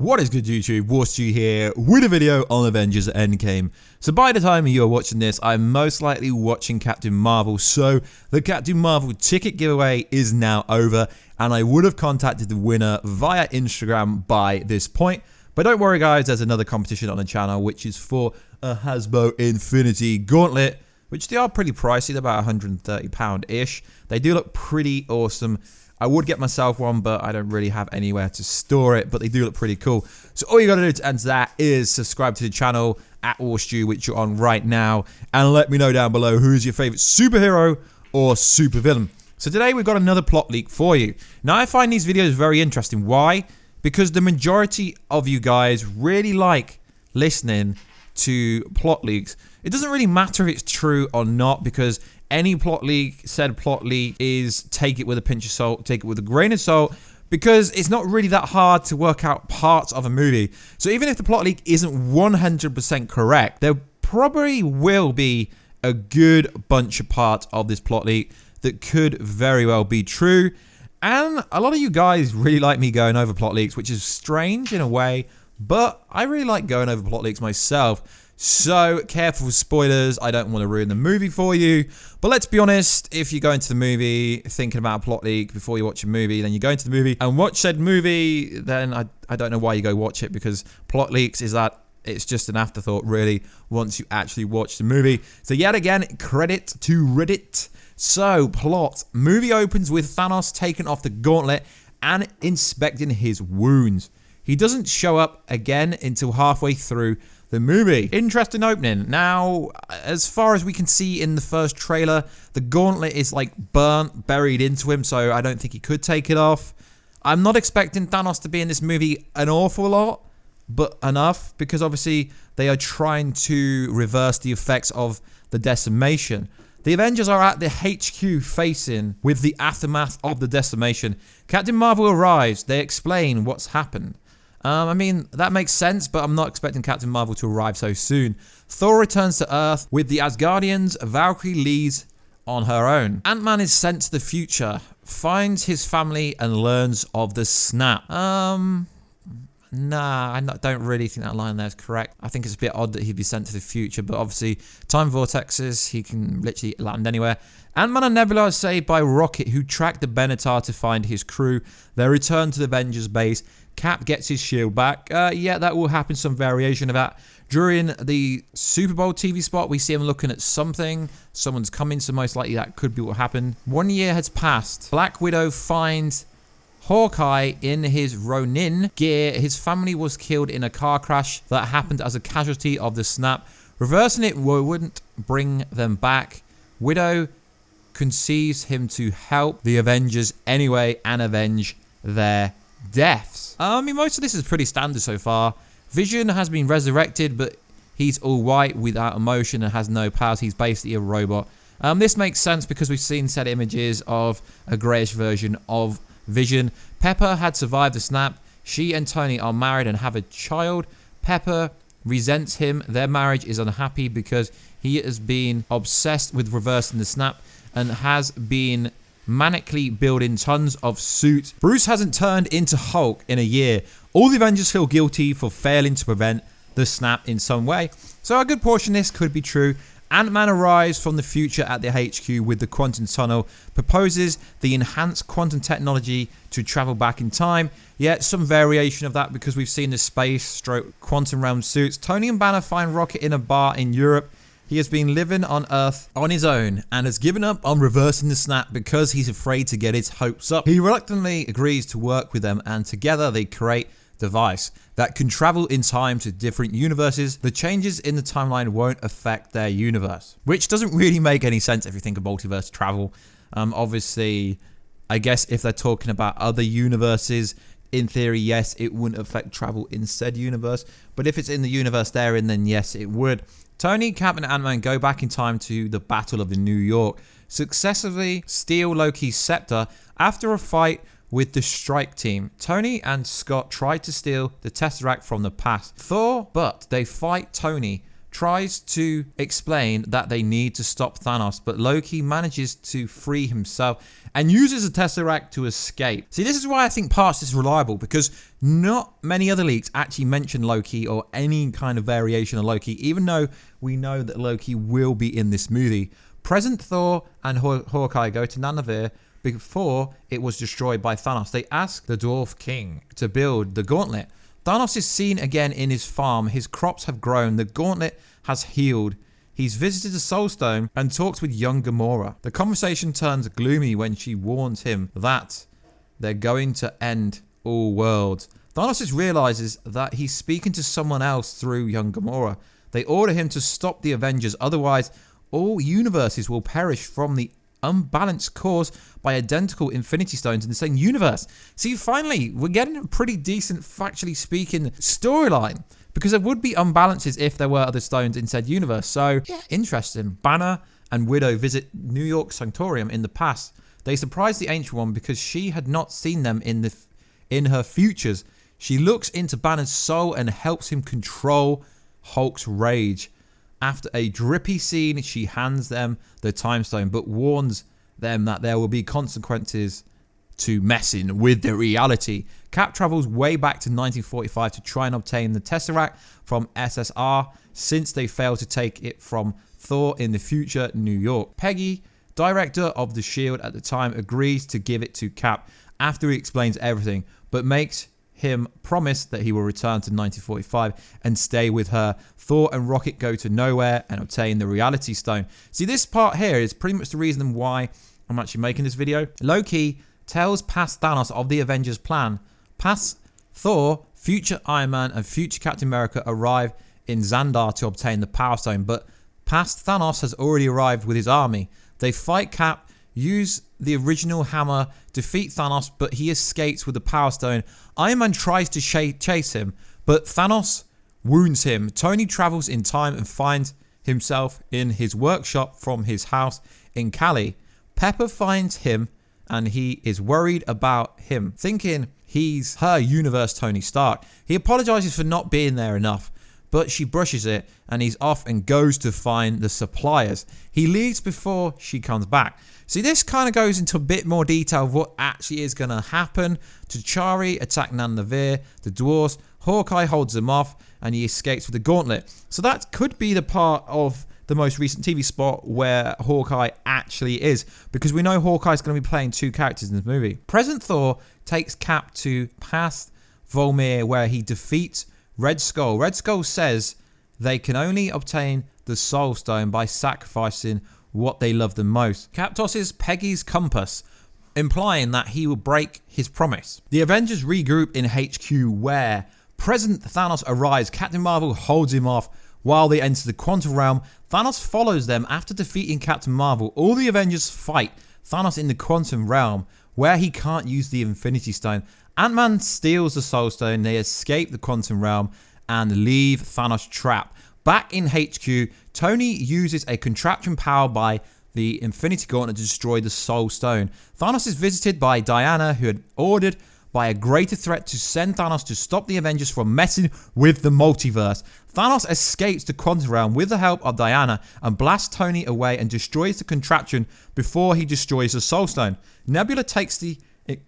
What is good, YouTube? Warstu here with a video on Avengers Endgame. So by the time you are watching this, I'm most likely watching Captain Marvel. So the Captain Marvel ticket giveaway is now over, and I would have contacted the winner via Instagram by this point. But don't worry, guys, there's another competition on the channel, which is for a Hasbro Infinity Gauntlet, which they are pretty pricey. They're about £130-ish. They do look pretty awesome. I would get myself one, but I don't really have anywhere to store it, but they do look pretty cool. So all you gotta do to enter that is subscribe to the channel at Warstu, which you're on right now, and let me know down below who's your favorite superhero or supervillain. So today we've got another plot leak for you. Now I find these videos very interesting. Why? Because the majority of you guys really like listening to plot leaks. It doesn't really matter if it's true or not, because any plot leak, said plot leak, is take it with a pinch of salt, take it with a grain of salt, because it's not really that hard to work out parts of a movie. So even if the plot leak isn't 100% correct, there probably will be a good bunch of parts of this plot leak that could very well be true. And a lot of you guys really like me going over plot leaks, which is strange in a way, but I really like going over plot leaks myself. So careful with spoilers. I don't want to ruin the movie for you. But let's be honest, if you go into the movie thinking about a plot leak before you watch a movie, then you go into the movie and watch said movie, then I don't know why you go watch it, because plot leaks is that it's just an afterthought really once you actually watch the movie. So yet again, credit to Reddit. So plot. Movie opens with Thanos taking off the gauntlet and inspecting his wounds. He doesn't show up again until halfway through the movie. Interesting opening. Now, as far as we can see in the first trailer, the gauntlet is like buried into him, so I don't think he could take it off. I'm not expecting Thanos to be in this movie an awful lot, but enough, because obviously they are trying to reverse the effects of the decimation. The Avengers are at the HQ facing with the aftermath of the decimation. Captain Marvel arrives. They explain what's happened. I mean, that makes sense, but I'm not expecting Captain Marvel to arrive so soon. Thor returns to Earth with the Asgardians. Valkyrie leaves on her own. Ant-Man is sent to the future, finds his family, and learns of the snap. Nah, I don't really think that line there is correct. I think it's a bit odd that he'd be sent to the future, but obviously, time vortexes, he can literally land anywhere. Ant-Man and Nebula are saved by Rocket, who tracked the Benatar to find his crew. They return to the Avengers base. Cap gets his shield back. Yeah, that will happen, some variation of that. During the Super Bowl TV spot, we see him looking at something. Someone's coming, so most likely that could be what happened. 1 year has passed. Black Widow finds Hawkeye in his Ronin gear. His family was killed in a car crash that happened as a casualty of the snap. Reversing it wouldn't bring them back. Widow conceives him to help the Avengers anyway and avenge their deaths. I mean, most of this is pretty standard so far. Vision has been resurrected, but he's all white without emotion and has no powers. He's basically a robot. This makes sense because we've seen said images of a greyish version of Vision. Pepper had survived the snap. She and Tony are married and have a child. Pepper resents him. Their marriage is unhappy because he has been obsessed with reversing the snap and has been manically building tons of suits. Bruce hasn't turned into Hulk in a year. All the Avengers feel guilty for failing to prevent the snap in some way. So a good portion of this could be true. Ant-Man arrives from the future at the HQ with the quantum tunnel, proposes the enhanced quantum technology to travel back in time. Yet some variation of that, because we've seen the space/quantum realm suits. Tony and Banner find Rocket in a bar in Europe. He has been living on Earth on his own and has given up on reversing the snap because he's afraid to get his hopes up. He reluctantly agrees to work with them, and together they create a device that can travel in time to different universes. The changes in the timeline won't affect their universe, which doesn't really make any sense if you think of multiverse travel. Obviously, I guess if they're talking about other universes, in theory, yes, it wouldn't affect travel in said universe. But if it's in the universe they're in, then yes, it would. Tony, Cap, and Ant-Man go back in time to the Battle of New York, successfully steal Loki's scepter after a fight with the Strike Team. Tony and Scott try to steal the Tesseract from the past. But they fight Tony, tries to explain that they need to stop Thanos, but Loki manages to free himself and uses the Tesseract to escape. See, this is why I think Parts is reliable, because not many other leaks actually mention Loki or any kind of variation of Loki, even though we know that Loki will be in this movie. Present Thor and Hawkeye go to Nanavir before it was destroyed by Thanos. They ask the Dwarf King to build the gauntlet. Thanos is seen again in his farm. His crops have grown. The gauntlet has healed. He's visited the Soul Stone and talks with young Gamora. The conversation turns gloomy when she warns him that they're going to end all worlds. Thanos realizes that he's speaking to someone else through young Gamora. They order him to stop the Avengers, otherwise all universes will perish from the unbalance caused by identical Infinity Stones in the same universe. See, finally, we're getting a pretty decent, factually speaking, storyline, because there would be unbalances if there were other stones in said universe. So, yeah, interesting. Banner and Widow visit New York Sanctorium in the past. They surprise the Ancient One because she had not seen them in her futures. She looks into Banner's soul and helps him control Hulk's rage. After a drippy scene, she hands them the Time Stone, but warns them that there will be consequences to messing with the reality. Cap travels way back to 1945 to try and obtain the Tesseract from SSR, since they failed to take it from Thor in the future New York. Peggy, director of the SHIELD at the time, agrees to give it to Cap after he explains everything, but makes him promise that he will return to 1945 and stay with her. Thor and Rocket go to nowhere and obtain the Reality Stone. See, this part here is pretty much the reason why I'm actually making this video. Loki tells past Thanos of the Avengers plan. Past Thor, future Iron Man and future Captain America arrive in Xandar to obtain the Power Stone, but past Thanos has already arrived with his army. They fight Cap, use the original hammer, defeat Thanos, but he escapes with the Power Stone. Iron Man tries to chase him, but Thanos wounds him. Tony travels in time and finds himself in his workshop from his house in Cali. Pepper finds him and he is worried about him, thinking he's her universe Tony Stark. He apologizes for not being there enough, but she brushes it and he's off and goes to find the suppliers. He leaves before she comes back. See, this kind of goes into a bit more detail of what actually is going to happen. T'Chari attack Nanavir, the dwarves, Hawkeye holds them off, and he escapes with the gauntlet. So that could be the part of the most recent TV spot where Hawkeye actually is, because we know Hawkeye's going to be playing two characters in this movie. Present Thor takes Cap to past Volmir, where he defeats Red Skull. Red Skull says they can only obtain the Soul Stone by sacrificing what they love the most. Cap tosses Peggy's compass, implying that he will break his promise. The Avengers regroup in HQ, where present Thanos arrives. Captain Marvel holds him off while they enter the quantum realm. Thanos follows them after defeating Captain Marvel. All the Avengers fight Thanos in the quantum realm, where he can't use the Infinity Stone. Ant-Man steals the Soul Stone. They escape the quantum realm and leave Thanos trapped. Back in HQ, Tony uses a contraption powered by the Infinity Gauntlet to destroy the Soul Stone. Thanos is visited by Diana, who had ordered by a greater threat to send Thanos to stop the Avengers from messing with the multiverse. Thanos escapes the quantum realm with the help of Diana and blasts Tony away and destroys the contraption before he destroys the Soul Stone. Nebula takes the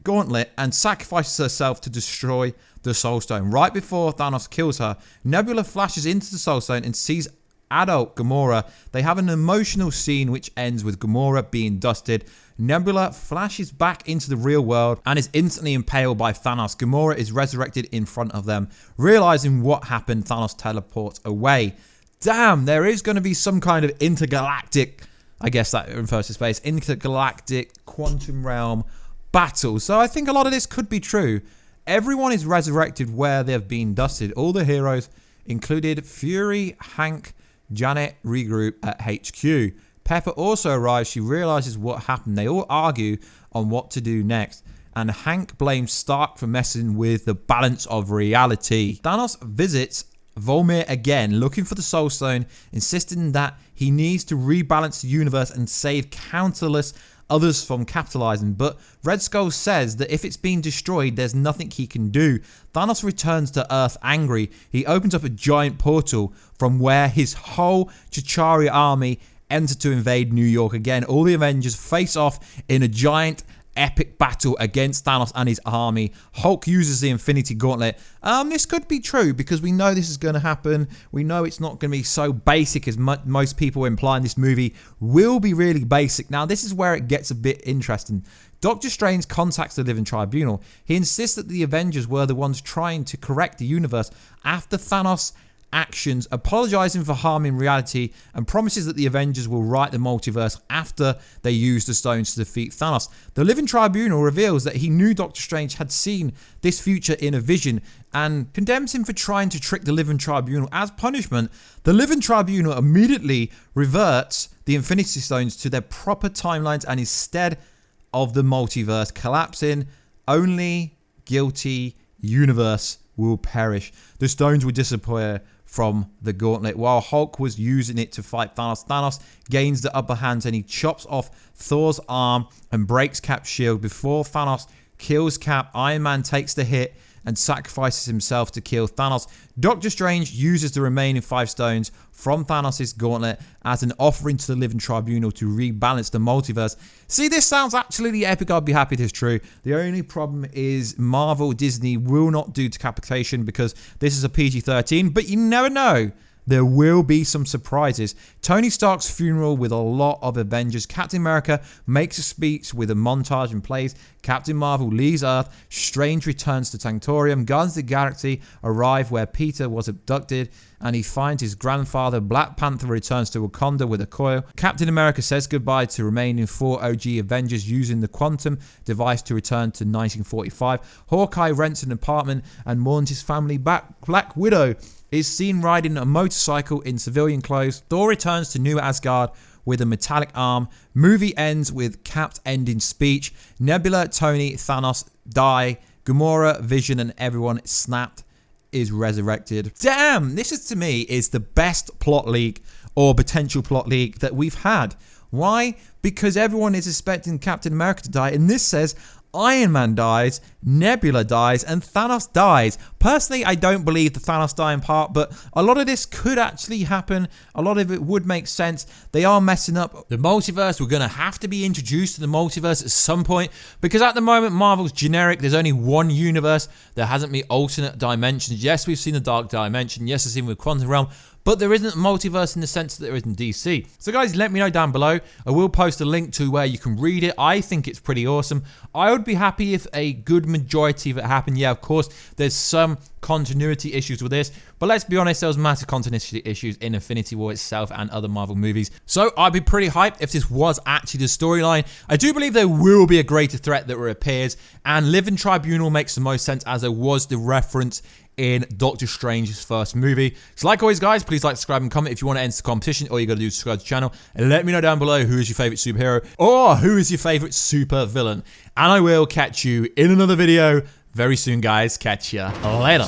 gauntlet and sacrifices herself to destroy the Soul Stone. Right before Thanos kills her, Nebula flashes into the Soul Stone and sees adult Gamora. They have an emotional scene which ends with Gamora being dusted. Nebula flashes back into the real world and is instantly impaled by Thanos. Gamora is resurrected in front of them. Realizing what happened, Thanos teleports away. Damn, there is going to be some kind of intergalactic, I guess that refers to space, intergalactic quantum realm battle. So I think a lot of this could be true. Everyone is resurrected where they've been dusted. All the heroes, included Fury, Hank, Janet, regroup at HQ. Pepper also arrives. She realizes what happened. They all argue on what to do next, and Hank blames Stark for messing with the balance of reality. Thanos visits Volmir again, looking for the Soul Stone, insisting that he needs to rebalance the universe and save countless others from capitalizing, but Red Skull says that if it's been destroyed, there's nothing he can do. Thanos returns to Earth angry. He opens up a giant portal from where his whole Chitauri army enter to invade New York again. All the Avengers face off in a giant epic battle against Thanos and his army. Hulk uses the Infinity Gauntlet. This could be true because we know this is going to happen. We know it's not going to be so basic as most people imply in this movie will be really basic. Now, this is where it gets a bit interesting. Doctor Strange contacts the Living Tribunal. He insists that the Avengers were the ones trying to correct the universe after Thanos' actions, apologizing for harming reality, and promises that the Avengers will right the multiverse after they use the stones to defeat Thanos. The Living Tribunal reveals that he knew Doctor Strange had seen this future in a vision and condemns him for trying to trick the Living Tribunal. As punishment, the Living Tribunal immediately reverts the Infinity Stones to their proper timelines and instead of the multiverse collapsing, only guilty universe will perish. The stones will disappear from the gauntlet. While Hulk was using it to fight Thanos, Thanos gains the upper hand and he chops off Thor's arm and breaks Cap's shield. Before Thanos kills Cap, Iron Man takes the hit and sacrifices himself to kill Thanos. Doctor Strange uses the remaining 5 stones from Thanos' gauntlet as an offering to the Living Tribunal to rebalance the multiverse. See, this sounds absolutely epic. I'd be happy if it's true. The only problem is Marvel Disney will not do decapitation because this is a PG-13, but you never know. There will be some surprises. Tony Stark's funeral with a lot of Avengers. Captain America makes a speech with a montage and plays. Captain Marvel leaves Earth. Strange returns to Sanctorium. Guardians of the Galaxy arrive where Peter was abducted and he finds his grandfather. Black Panther returns to Wakanda with a coil. Captain America says goodbye to remaining 4 OG Avengers using the quantum device to return to 1945. Hawkeye rents an apartment and mourns his family back. Black Widow is seen riding a motorcycle in civilian clothes. Thor returns to New Asgard with a metallic arm. Movie ends with Cap's ending speech. Nebula, Tony, Thanos die. Gamora, Vision, and everyone snapped is resurrected. Damn, this is to me is the best plot leak or potential plot leak that we've had. Why? Because everyone is expecting Captain America to die, and this says Iron Man dies, Nebula dies, and Thanos dies. Personally, I don't believe the Thanos dying part, but a lot of this could actually happen. A lot of it would make sense. They are messing up the multiverse. We're going to have to be introduced to the multiverse at some point, because at the moment, Marvel's generic. There's only one universe. There hasn't been alternate dimensions. Yes, we've seen the Dark Dimension. Yes, we've seen with Quantum Realm. But there isn't a multiverse in the sense that there is in DC. So guys, let me know down below. I will post a link to where you can read it. I think it's pretty awesome. I would be happy if a good majority of it happened. Yeah, of course, there's some continuity issues with this. But let's be honest, there was massive continuity issues in Infinity War itself and other Marvel movies. So I'd be pretty hyped if this was actually the storyline. I do believe there will be a greater threat that reappears. And Living Tribunal makes the most sense as there was the reference in Doctor Strange's first movie. So like always, guys, please like, subscribe, and comment if you want to enter the competition. All you got to do is subscribe to the channel and let me know down below who is your favorite superhero or who is your favorite super villain. And I will catch you in another video very soon, guys. Catch ya later.